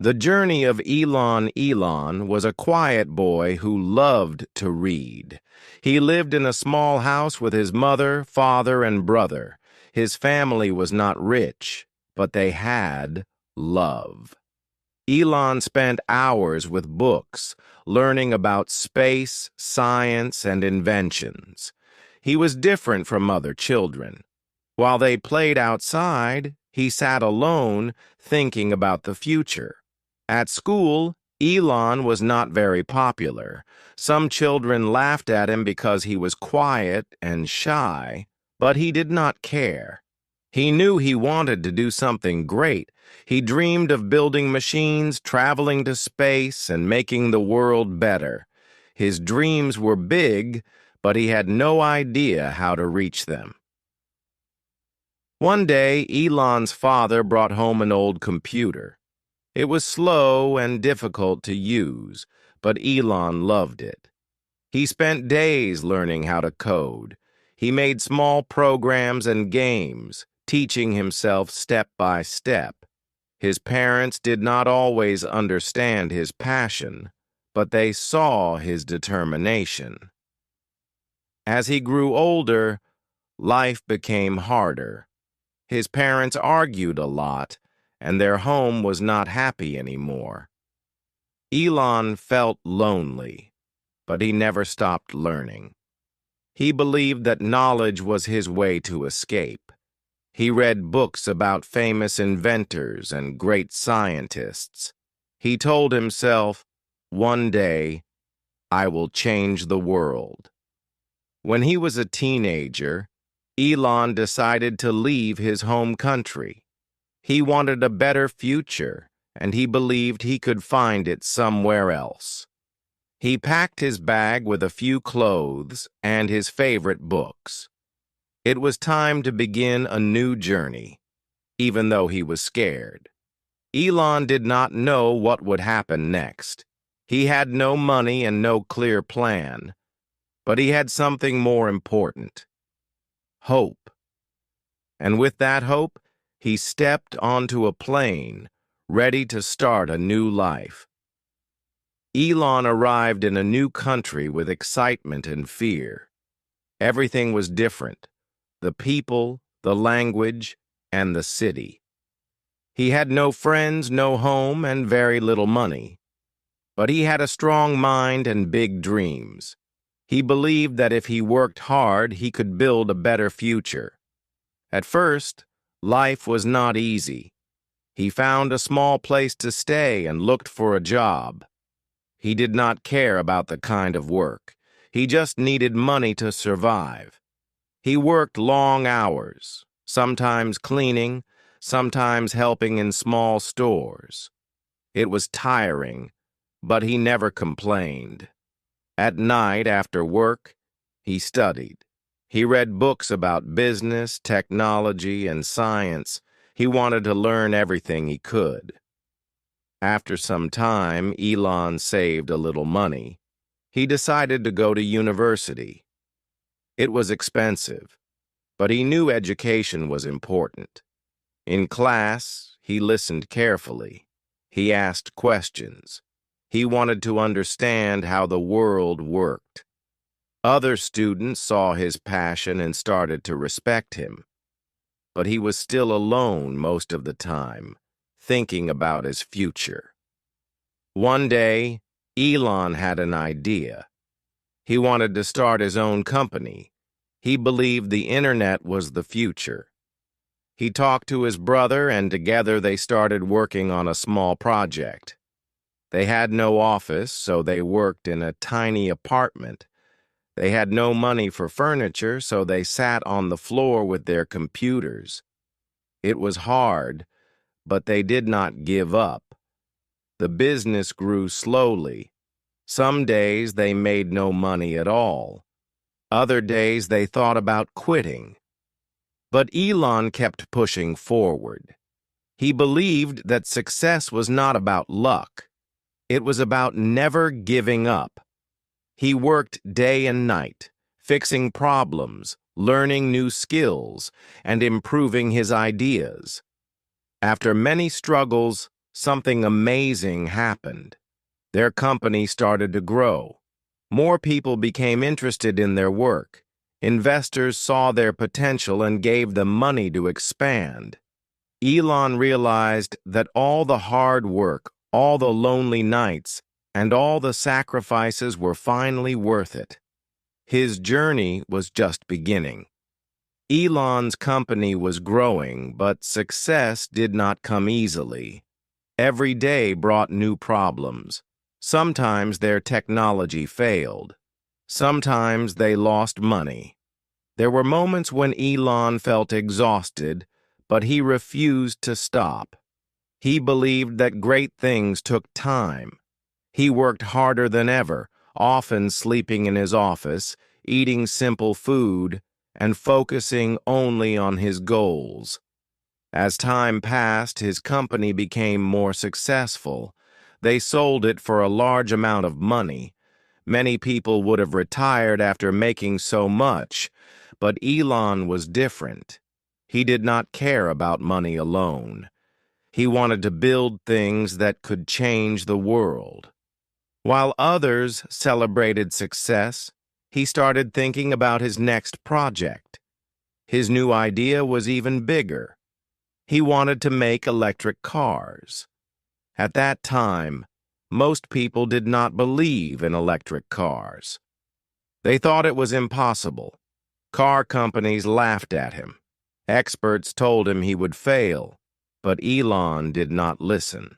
The journey of Elon was a quiet boy who loved to read. He lived in a small house with his mother, father, and brother. His family was not rich, but they had love. Elon spent hours with books, learning about space, science, and inventions. He was different from other children. While they played outside, he sat alone, thinking about the future. At school, Elon was not very popular. Some children laughed at him because he was quiet and shy, but he did not care. He knew he wanted to do something great. He dreamed of building machines, traveling to space, and making the world better. His dreams were big, but he had no idea how to reach them. One day, Elon's father brought home an old computer. It was slow and difficult to use, but Elon loved it. He spent days learning how to code. He made small programs and games, teaching himself step by step. His parents did not always understand his passion, but they saw his determination. As he grew older, life became harder. His parents argued a lot, and their home was not happy anymore. Elon felt lonely, but he never stopped learning. He believed that knowledge was his way to escape. He read books about famous inventors and great scientists. He told himself, "One day, I will change the world." When he was a teenager, Elon decided to leave his home country. He wanted a better future, and he believed he could find it somewhere else. He packed his bag with a few clothes and his favorite books. It was time to begin a new journey, even though he was scared. Elon did not know what would happen next. He had no money and no clear plan, but he had something more important: hope. And with that hope, he stepped onto a plane, ready to start a new life. Elon arrived in a new country with excitement and fear. Everything was different: the people, the language, and the city. He had no friends, no home, and very little money. But he had a strong mind and big dreams. He believed that if he worked hard, he could build a better future. At first, life was not easy. He found a small place to stay and looked for a job. He did not care about the kind of work. He just needed money to survive. He worked long hours, sometimes cleaning, sometimes helping in small stores. It was tiring, but he never complained. At night, after work, he studied. He read books about business, technology, and science. He wanted to learn everything he could. After some time, Elon saved a little money. He decided to go to university. It was expensive, but he knew education was important. In class, he listened carefully. He asked questions. He wanted to understand how the world worked. Other students saw his passion and started to respect him. But he was still alone most of the time, thinking about his future. One day, Elon had an idea. He wanted to start his own company. He believed the internet was the future. He talked to his brother, and together they started working on a small project. They had no office, so they worked in a tiny apartment. They had no money for furniture, so they sat on the floor with their computers. It was hard, but they did not give up. The business grew slowly. Some days they made no money at all. Other days they thought about quitting. But Elon kept pushing forward. He believed that success was not about luck. It was about never giving up. He worked day and night, fixing problems, learning new skills, and improving his ideas. After many struggles, something amazing happened. Their company started to grow. More people became interested in their work. Investors saw their potential and gave them money to expand. Elon realized that all the hard work, all the lonely nights, and all the sacrifices were finally worth it. His journey was just beginning. Elon's company was growing, but success did not come easily. Every day brought new problems. Sometimes their technology failed. Sometimes they lost money. There were moments when Elon felt exhausted, but he refused to stop. He believed that great things took time. He worked harder than ever, often sleeping in his office, eating simple food, and focusing only on his goals. As time passed, his company became more successful. They sold it for a large amount of money. Many people would have retired after making so much, but Elon was different. He did not care about money alone. He wanted to build things that could change the world. While others celebrated success, he started thinking about his next project. His new idea was even bigger. He wanted to make electric cars. At that time, most people did not believe in electric cars. They thought it was impossible. Car companies laughed at him. Experts told him he would fail, but Elon did not listen.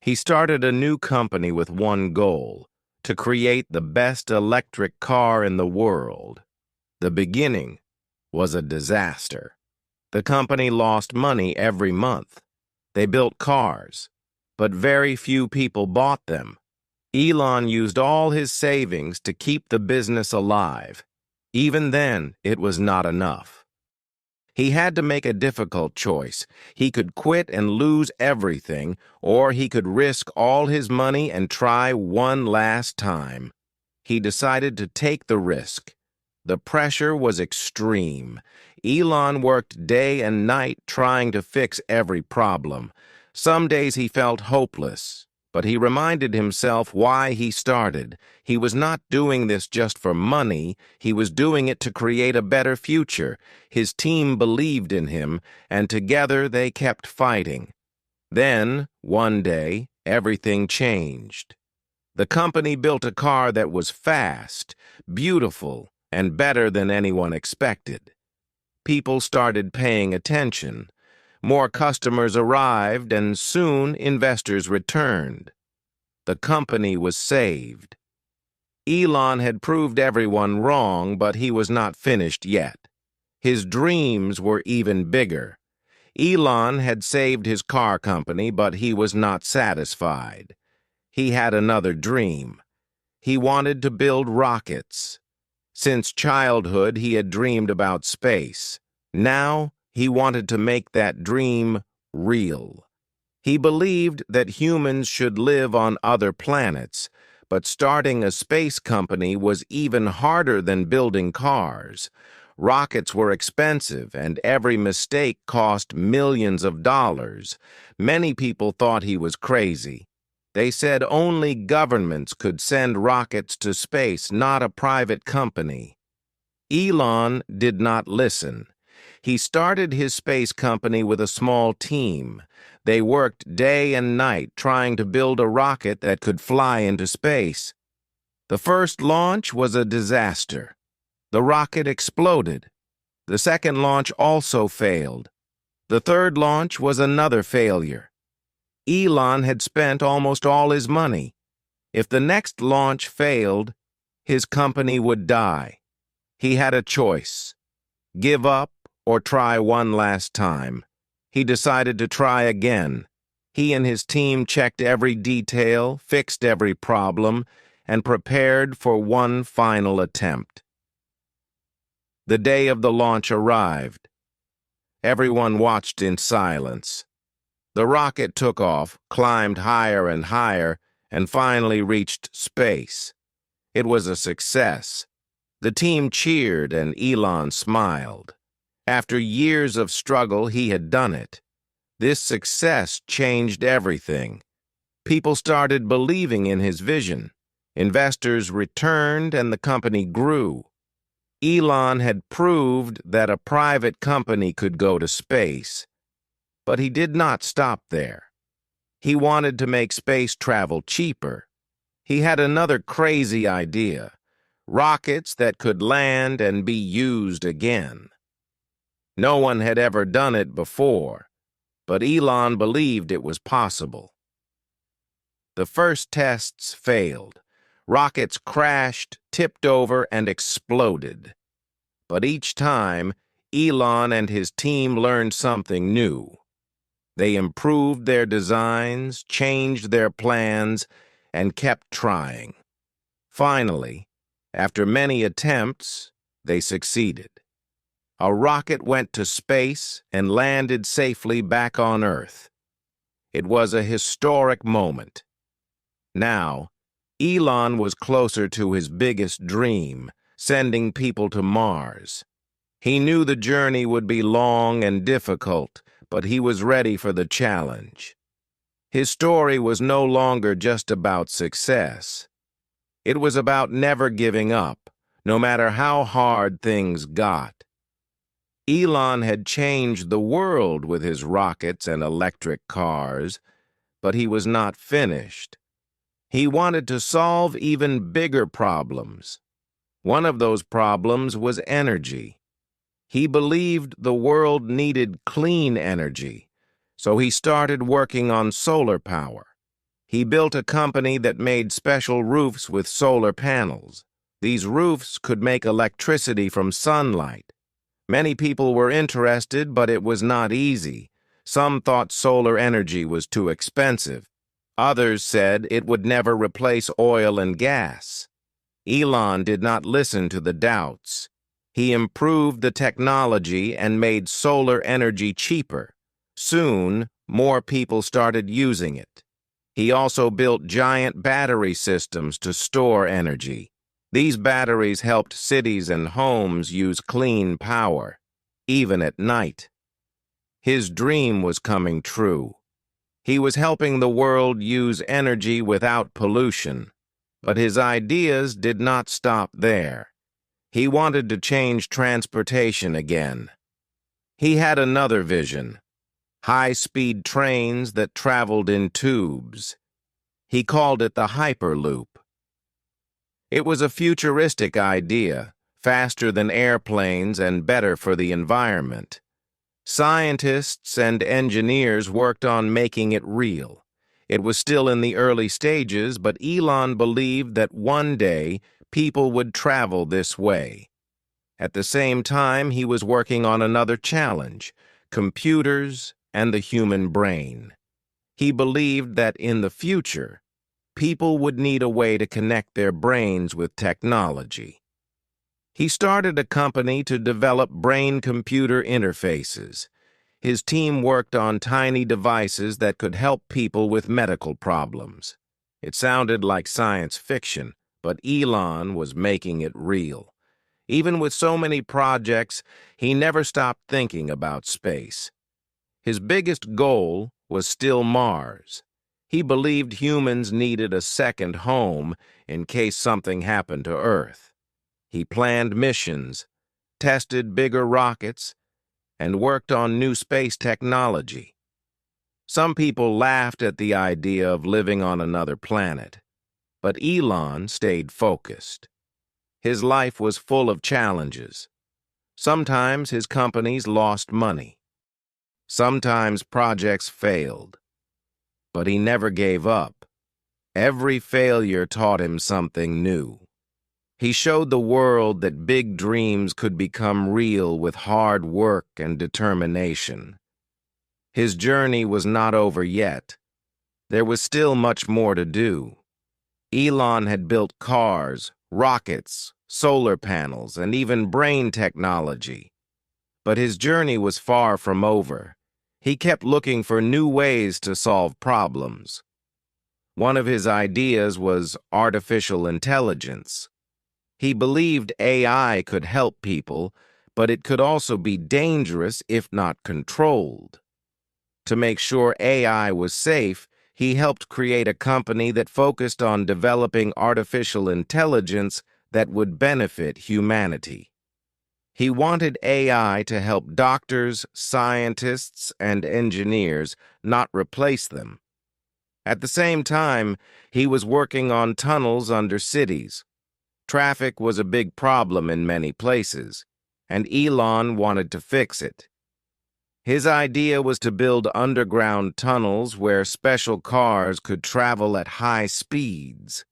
He started a new company with one goal: to create the best electric car in the world. The beginning was a disaster. The company lost money every month. They built cars, but very few people bought them. Elon used all his savings to keep the business alive. Even then, it was not enough. He had to make a difficult choice. He could quit and lose everything, or he could risk all his money and try one last time. He decided to take the risk. The pressure was extreme. Elon worked day and night trying to fix every problem. Some days he felt hopeless, but he reminded himself why he started. He was not doing this just for money. He was doing it to create a better future. His team believed in him, and together they kept fighting. Then, one day, everything changed. The company built a car that was fast, beautiful, and better than anyone expected. People started paying attention. More customers arrived, and soon investors returned. The company was saved. Elon had proved everyone wrong, but he was not finished yet. His dreams were even bigger. Elon had saved his car company, but he was not satisfied. He had another dream. He wanted to build rockets. Since childhood, he had dreamed about space. Now, he wanted to make that dream real. He believed that humans should live on other planets, but starting a space company was even harder than building cars. Rockets were expensive, and every mistake cost millions of dollars. Many people thought he was crazy. They said only governments could send rockets to space, not a private company. Elon did not listen. He started his space company with a small team. They worked day and night trying to build a rocket that could fly into space. The first launch was a disaster. The rocket exploded. The second launch also failed. The third launch was another failure. Elon had spent almost all his money. If the next launch failed, his company would die. He had a choice: give up or try one last time. He decided to try again. He and his team checked every detail, fixed every problem, and prepared for one final attempt. The day of the launch arrived. Everyone watched in silence. The rocket took off, climbed higher and higher, and finally reached space. It was a success. The team cheered and Elon smiled. After years of struggle, he had done it. This success changed everything. People started believing in his vision. Investors returned and the company grew. Elon had proved that a private company could go to space, but he did not stop there. He wanted to make space travel cheaper. He had another crazy idea: rockets that could land and be used again. No one had ever done it before, but Elon believed it was possible. The first tests failed. Rockets crashed, tipped over, and exploded. But each time, Elon and his team learned something new. They improved their designs, changed their plans, and kept trying. Finally, after many attempts, they succeeded. A rocket went to space and landed safely back on Earth. It was a historic moment. Now, Elon was closer to his biggest dream, sending people to Mars. He knew the journey would be long and difficult, but he was ready for the challenge. His story was no longer just about success. It was about never giving up, no matter how hard things got. Elon had changed the world with his rockets and electric cars, but he was not finished. He wanted to solve even bigger problems. One of those problems was energy. He believed the world needed clean energy, so he started working on solar power. He built a company that made special roofs with solar panels. These roofs could make electricity from sunlight. Many people were interested, but it was not easy. Some thought solar energy was too expensive. Others said it would never replace oil and gas. Elon did not listen to the doubts. He improved the technology and made solar energy cheaper. Soon, more people started using it. He also built giant battery systems to store energy. These batteries helped cities and homes use clean power, even at night. His dream was coming true. He was helping the world use energy without pollution. But his ideas did not stop there. He wanted to change transportation again. He had another vision: high-speed trains that traveled in tubes. He called it the Hyperloop. It was a futuristic idea, faster than airplanes and better for the environment. Scientists and engineers worked on making it real. It was still in the early stages, but Elon believed that one day people would travel this way. At the same time, he was working on another challenge: computers and the human brain. He believed that in the future, people would need a way to connect their brains with technology. He started a company to develop brain-computer interfaces. His team worked on tiny devices that could help people with medical problems. It sounded like science fiction, but Elon was making it real. Even with so many projects, he never stopped thinking about space. His biggest goal was still Mars. He believed humans needed a second home in case something happened to Earth. He planned missions, tested bigger rockets, and worked on new space technology. Some people laughed at the idea of living on another planet, but Elon stayed focused. His life was full of challenges. Sometimes his companies lost money. Sometimes projects failed. But he never gave up. Every failure taught him something new. He showed the world that big dreams could become real with hard work and determination. His journey was not over yet. There was still much more to do. Elon had built cars, rockets, solar panels, and even brain technology. But his journey was far from over. He kept looking for new ways to solve problems. One of his ideas was artificial intelligence. He believed AI could help people, but it could also be dangerous if not controlled. To make sure AI was safe, he helped create a company that focused on developing artificial intelligence that would benefit humanity. He wanted AI to help doctors, scientists, and engineers, not replace them. At the same time, he was working on tunnels under cities. Traffic was a big problem in many places, and Elon wanted to fix it. His idea was to build underground tunnels where special cars could travel at high speeds.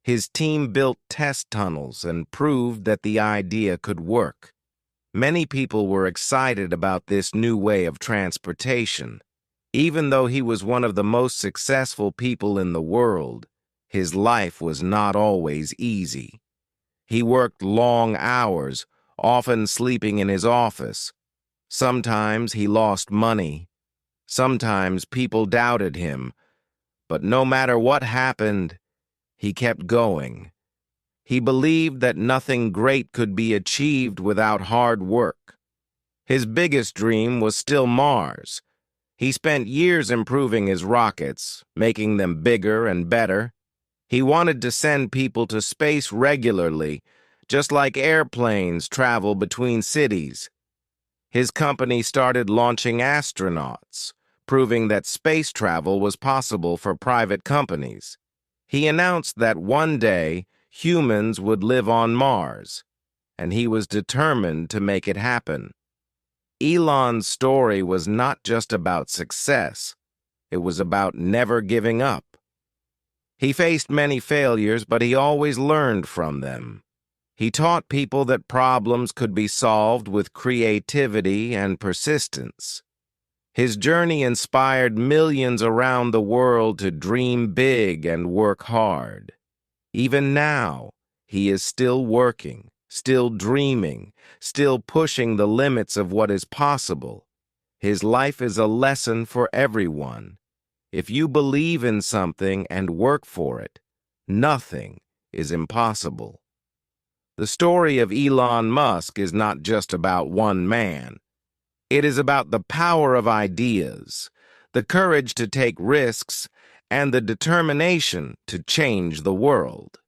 His team built test tunnels and proved that the idea could work. Many people were excited about this new way of transportation. Even though he was one of the most successful people in the world, his life was not always easy. He worked long hours, often sleeping in his office. Sometimes he lost money. Sometimes people doubted him. But no matter what happened, he kept going. He believed that nothing great could be achieved without hard work. His biggest dream was still Mars. He spent years improving his rockets, making them bigger and better. He wanted to send people to space regularly, just like airplanes travel between cities. His company started launching astronauts, proving that space travel was possible for private companies. He announced that one day humans would live on Mars, and he was determined to make it happen. Elon's story was not just about success. It was about never giving up. He faced many failures, but he always learned from them. He taught people that problems could be solved with creativity and persistence. His journey inspired millions around the world to dream big and work hard. Even now, he is still working, still dreaming, still pushing the limits of what is possible. His life is a lesson for everyone. If you believe in something and work for it, nothing is impossible. The story of Elon Musk is not just about one man. It is about the power of ideas, the courage to take risks, and the determination to change the world.